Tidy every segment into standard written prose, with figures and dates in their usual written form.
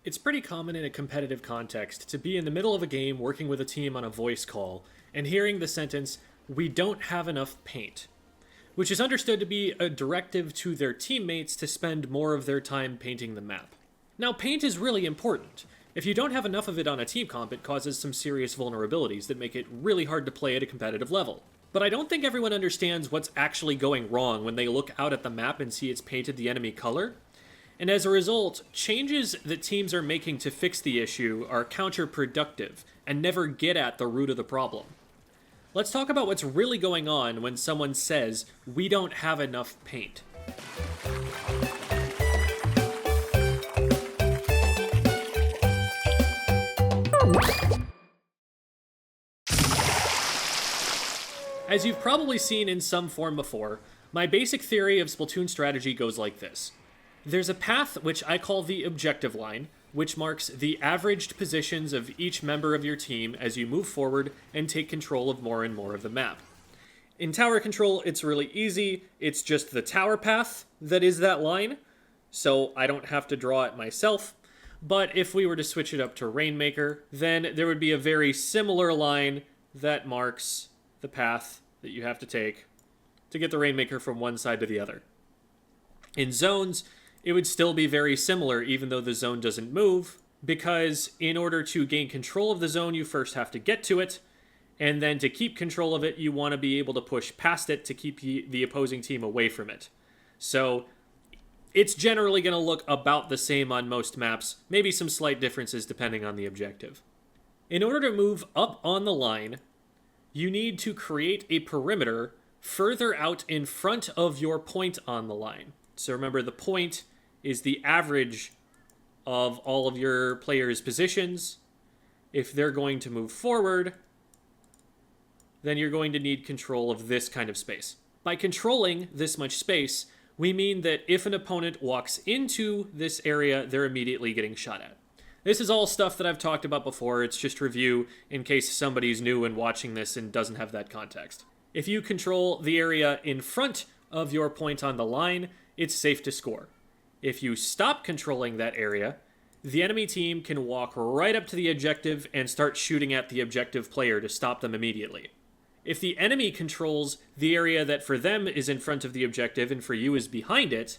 It's pretty common in a competitive context to be in the middle of a game working with a team on a voice call and hearing the sentence, "We don't have enough paint," which is understood to be a directive to their teammates to spend more of their time painting the map. Now, paint is really important. If you don't have enough of it on a team comp, it causes some serious vulnerabilities that make it really hard to play at a competitive level. But I don't think everyone understands what's actually going wrong when they look out at the map and see it's painted the enemy color. And as a result, changes that teams are making to fix the issue are counterproductive and never get at the root of the problem. Let's talk about what's really going on when someone says, "We don't have enough paint." As you've probably seen in some form before, my basic theory of Splatoon strategy goes like this. There's a path which I call the objective line, which marks the averaged positions of each member of your team as you move forward and take control of more and more of the map. In tower control, it's really easy. It's just the tower path that is that line, so I don't have to draw it myself. But if we were to switch it up to Rainmaker, then there would be a very similar line that marks the path that you have to take to get the Rainmaker from one side to the other. In zones, it would still be very similar even though the zone doesn't move, because in order to gain control of the zone, you first have to get to it, and then to keep control of it, you want to be able to push past it to keep the opposing team away from it. So it's generally going to look about the same on most maps, maybe some slight differences depending on the objective. In order to move up on the line, you need to create a perimeter further out in front of your point on the line. So remember, the point is the average of all of your players' positions. If they're going to move forward, then you're going to need control of this kind of space. By controlling this much space, we mean that if an opponent walks into this area, they're immediately getting shot at. This is all stuff that I've talked about before. It's just review in case somebody's new and watching this and doesn't have that context. If you control the area in front of your point on the line, it's safe to score. If you stop controlling that area, the enemy team can walk right up to the objective and start shooting at the objective player to stop them immediately. If the enemy controls the area that for them is in front of the objective and for you is behind it,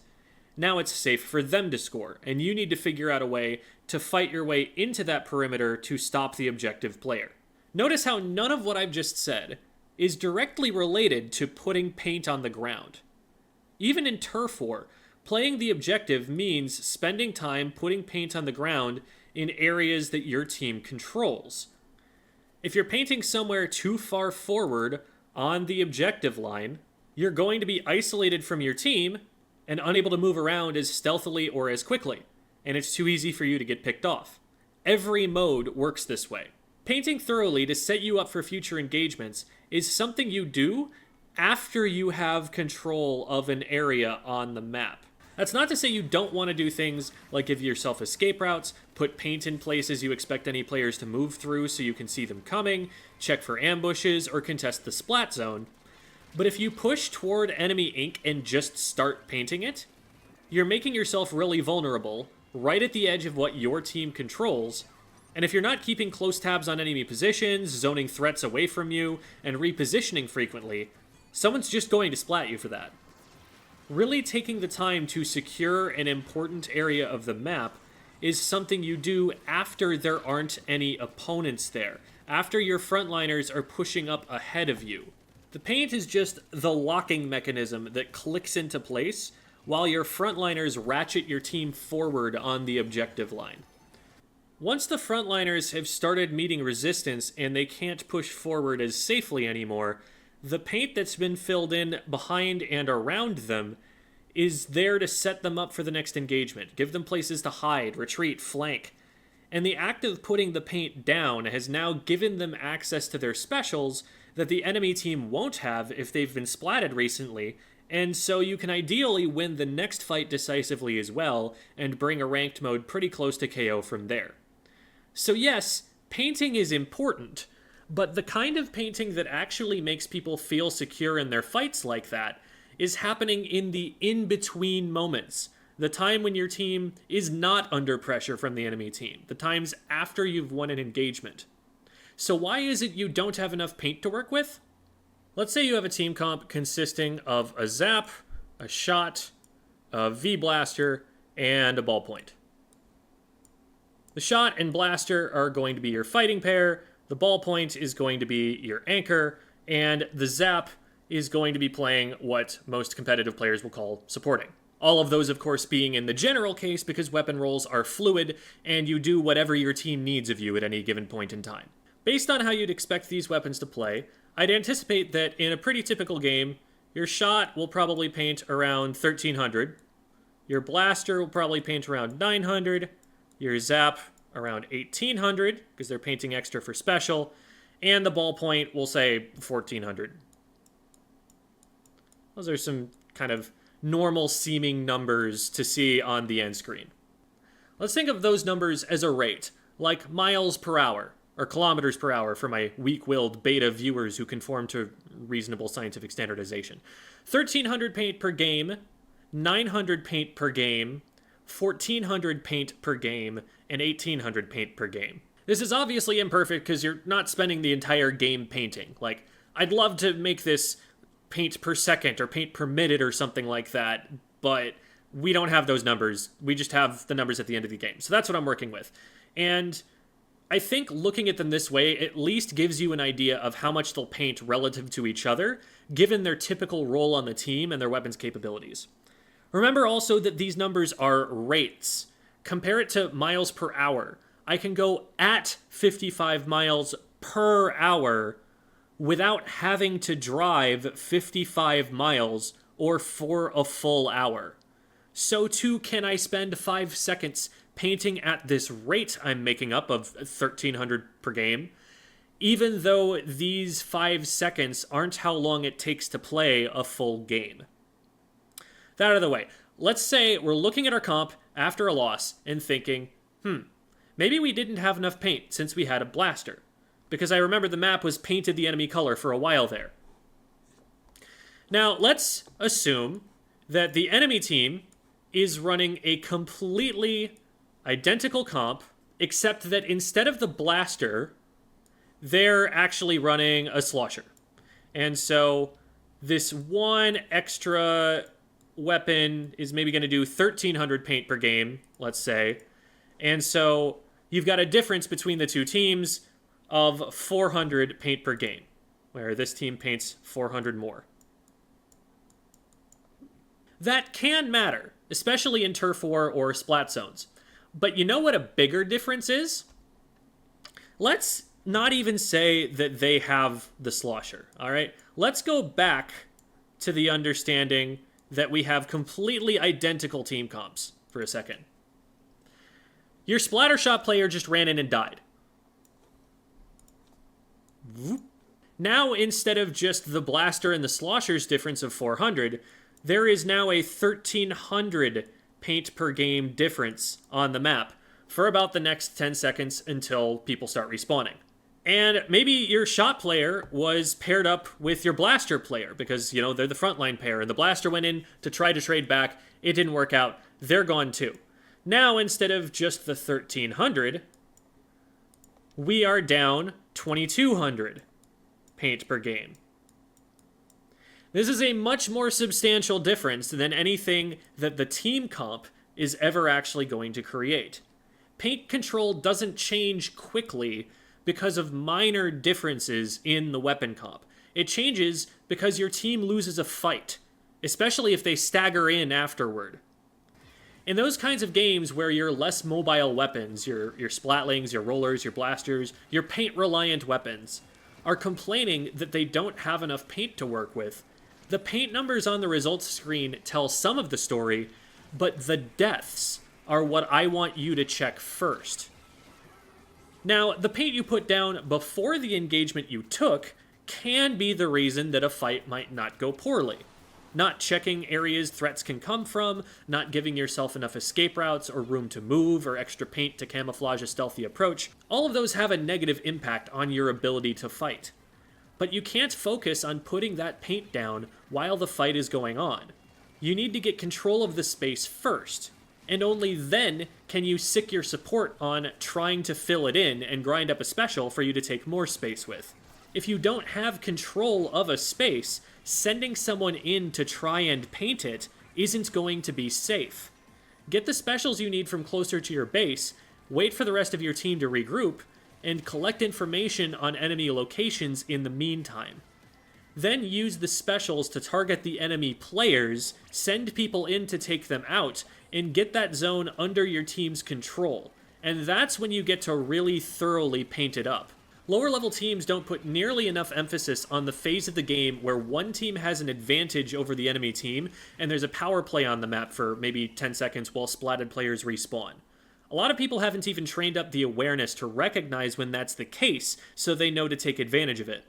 now it's safe for them to score, and you need to figure out a way to fight your way into that perimeter to stop the objective player. Notice how none of what I've just said is directly related to putting paint on the ground. Even in Turf War, playing the objective means spending time putting paint on the ground in areas that your team controls. If you're painting somewhere too far forward on the objective line, you're going to be isolated from your team and unable to move around as stealthily or as quickly, and it's too easy for you to get picked off. Every mode works this way. Painting thoroughly to set you up for future engagements is something you do after you have control of an area on the map. That's not to say you don't want to do things like give yourself escape routes, put paint in places you expect any players to move through so you can see them coming, check for ambushes, or contest the splat zone. But if you push toward enemy ink and just start painting it, you're making yourself really vulnerable, right at the edge of what your team controls, and if you're not keeping close tabs on enemy positions, zoning threats away from you, and repositioning frequently, someone's just going to splat you for that. Really taking the time to secure an important area of the map is something you do after there aren't any opponents there, after your frontliners are pushing up ahead of you. The paint is just the locking mechanism that clicks into place while your frontliners ratchet your team forward on the objective line. Once the frontliners have started meeting resistance and they can't push forward as safely anymore, the paint that's been filled in behind and around them is there to set them up for the next engagement, give them places to hide, retreat, flank. And the act of putting the paint down has now given them access to their specials that the enemy team won't have if they've been splatted recently, and so you can ideally win the next fight decisively as well, and bring a ranked mode pretty close to KO from there. So yes, painting is important, but the kind of painting that actually makes people feel secure in their fights like that is happening in the in-between moments, the time when your team is not under pressure from the enemy team, the times after you've won an engagement. So why is it you don't have enough paint to work with? Let's say you have a team comp consisting of a zap, a shot, a V-blaster, and a ballpoint. The shot and blaster are going to be your fighting pair, the ballpoint is going to be your anchor, and the zap is going to be playing what most competitive players will call supporting. All of those, of course, being in the general case because weapon roles are fluid and you do whatever your team needs of you at any given point in time. Based on how you'd expect these weapons to play, I'd anticipate that in a pretty typical game, your shot will probably paint around 1300, your blaster will probably paint around 900, your zap around 1800, because they're painting extra for special, and the ballpoint will say 1400. Those are some kind of normal seeming numbers to see on the end screen. Let's think of those numbers as a rate, like miles per hour, or kilometers per hour for my weak-willed beta viewers who conform to reasonable scientific standardization. 1300 paint per game, 900 paint per game, 1400 paint per game, and 1800 paint per game. This is obviously imperfect because you're not spending the entire game painting. Like, I'd love to make this paint per second or paint per minute or something like that, but we don't have those numbers. We just have the numbers at the end of the game. So that's what I'm working with. And I think looking at them this way at least gives you an idea of how much they'll paint relative to each other, given their typical role on the team and their weapons capabilities. Remember also that these numbers are rates. Compare it to miles per hour. I can go at 55 miles per hour without having to drive 55 miles or for a full hour. So too can I spend 5 seconds painting at this rate I'm making up of 1300 per game, even though these 5 seconds aren't how long it takes to play a full game. That out of the way, let's say we're looking at our comp after a loss and thinking, maybe we didn't have enough paint since we had a blaster, because I remember the map was painted the enemy color for a while there. Now, let's assume that the enemy team is running a completely identical comp, except that instead of the blaster, they're actually running a slosher. And so this one extra weapon is maybe going to do 1300 paint per game, let's say. And so you've got a difference between the two teams of 400 paint per game, where this team paints 400 more. That can matter, especially in turf war or splat zones. But you know what a bigger difference is? Let's not even say that they have the slosher, all right? Let's go back to the understanding that we have completely identical team comps for a second. Your splattershot player just ran in and died. Now, instead of just the blaster and the slosher's difference of 400, there is now a 1300 paint per game difference on the map for about the next 10 seconds until people start respawning. And maybe your shot player was paired up with your blaster player because, you know, they're the frontline pair, and the blaster went in to try to trade back. It didn't work out. They're gone too. Now, instead of just the 1300, we are down 2200 paint per game. This is a much more substantial difference than anything that the team comp is ever actually going to create. Paint control doesn't change quickly because of minor differences in the weapon comp. It changes because your team loses a fight, especially if they stagger in afterward. In those kinds of games where your less mobile weapons, your splatlings, your rollers, your blasters, your paint-reliant weapons, are complaining that they don't have enough paint to work with, the paint numbers on the results screen tell some of the story, but the deaths are what I want you to check first. Now, the paint you put down before the engagement you took can be the reason that a fight might not go poorly. Not checking areas threats can come from, not giving yourself enough escape routes or room to move or extra paint to camouflage a stealthy approach, all of those have a negative impact on your ability to fight. But you can't focus on putting that paint down while the fight is going on. You need to get control of the space first, and only then can you sick your support on trying to fill it in and grind up a special for you to take more space with. If you don't have control of a space, sending someone in to try and paint it isn't going to be safe. Get the specials you need from closer to your base, wait for the rest of your team to regroup, and collect information on enemy locations in the meantime. Then use the specials to target the enemy players, send people in to take them out, and get that zone under your team's control. And that's when you get to really thoroughly paint it up. Lower level teams don't put nearly enough emphasis on the phase of the game where one team has an advantage over the enemy team, and there's a power play on the map for maybe 10 seconds while splatted players respawn. A lot of people haven't even trained up the awareness to recognize when that's the case, so they know to take advantage of it.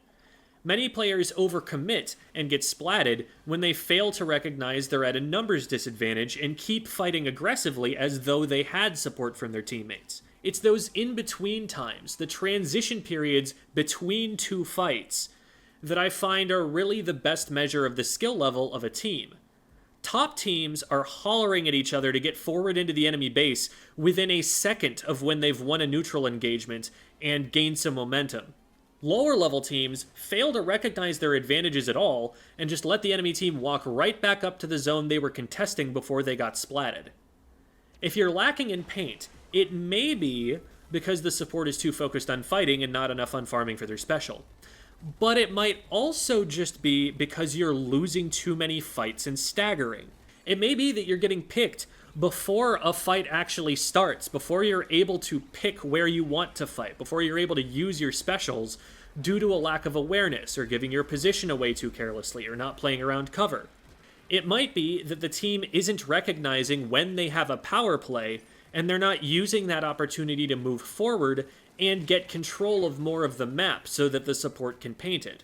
Many players overcommit and get splatted when they fail to recognize they're at a numbers disadvantage and keep fighting aggressively as though they had support from their teammates. It's those in-between times, the transition periods between two fights, that I find are really the best measure of the skill level of a team. Top teams are hollering at each other to get forward into the enemy base within a second of when they've won a neutral engagement and gained some momentum. Lower level teams fail to recognize their advantages at all and just let the enemy team walk right back up to the zone they were contesting before they got splatted. If you're lacking in paint, it may be because the support is too focused on fighting and not enough on farming for their special. But it might also just be because you're losing too many fights and staggering. It may be that you're getting picked before a fight actually starts, before you're able to pick where you want to fight, before you're able to use your specials due to a lack of awareness, or giving your position away too carelessly, or not playing around cover. It might be that the team isn't recognizing when they have a power play, and they're not using that opportunity to move forward and get control of more of the map so that the support can paint it.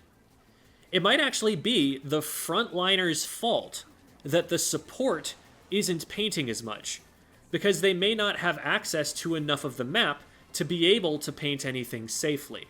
It might actually be the frontliner's fault that the support isn't painting as much, because they may not have access to enough of the map to be able to paint anything safely.